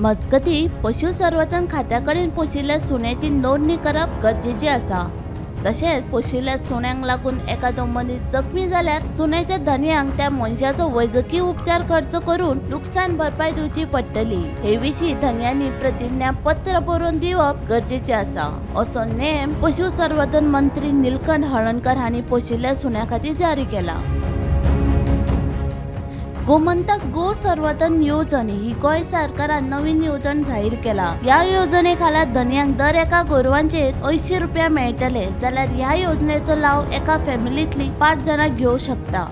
मजगती पशुसंवर्धन खात्याकडील पोशिल्ल्या सुण्याची नोंदणी करप गरजेची आसा। तशेंच पोशिल्ल्या सुण्यांक लागून एखादो मनीस जखमी जाल्यार सुण्याच्या धन्यांक त्या मनशाचो वैजकी उपचार खर्च करून नुकसान भरपाई दिवची पडटली। हे विशीं धन्यांनी प्रतिज्ञा पत्र बरोवन दिवप गरजेचे आसा, असो नेम पशुसंवर्धन मंत्री निलकंठ हळर्णकर हांणी पोशिल्ल्या सुण्यां खातीर जारी केला। गोमंतक गो संवर्धन योजना ही गोय सरकारान नवीन योजना जाहीर केला। या योजने खाला धन्यांक दर एका गोरवांचेर 80 रुपया मेळटले, जाल्यार ह्या योजनेचो लाव एका फॅमिलींतली 5 जाणां घेवंक शकता।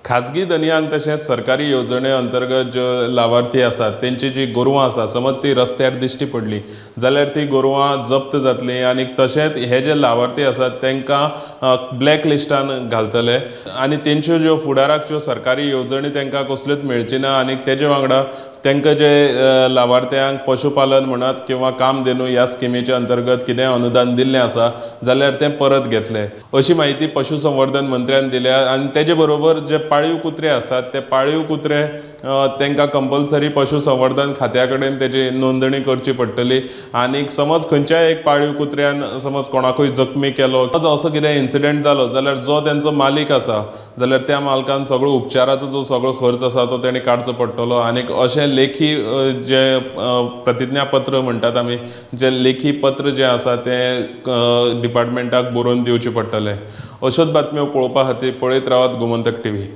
खाजगी धन्यांक तशेंच सरकारी येवजणे अंतर्गत ज्यो लाभार्थी आसात तेंची जी गोरवां आसा समज ती रस्त्यार दिश्टी पडली जाल्यार ती गोरवां जप्त जातली आनी तशेंच हे जे लाभार्थी आसात तांकां ब्लॅक लिस्टान घालतले आनी तेंच्यो ज्यो फुडाराक ज्यो सरकारी येवजणी तांकां कसल्योच मेळची ना आनी तेजे वांगडा तांकां जे लाभार्थ्यांक पशुपालन म्हणत किंवा कामधेनू ह्या स्किमीच्या अंतर्गत कितें अनुदान दिल्लें आसा जाल्यार तें परत घेतले अशी माहिती पशुसंवर्धन मंत्र्यान दिल्या। आनी तेजे बरोबर जे पाळीव कुत्रे आसात ते पाळीव कुत्रे तांकां कंपल्सरी पशुसंवर्धन खात्या कडेन तेजी नोंदणी करची पडटली आनी समज खंयच्याय एक पाळीव कुत्र्यान समज कोणाकूय जखमी केलो असो कितें इन्सिडेंट जालो जाल्यार जो तेंचो मालीक आसा जाल्यार त्या मालकान सगळो उपचाराचो जो सगळो खर्च आसा तो तेणी काडचो पडटलो। आनी अशें लेखी जे प्रतिज्ञापत्र म्हणटात आमी जे लेखी पत्र जे आसा तें डिपार्टमेंटाक बरोवन दिवचे पडटले। अश्योच बातम्यो पळोवपा खातीर पळयत रावात गोमंतक टीव्ही।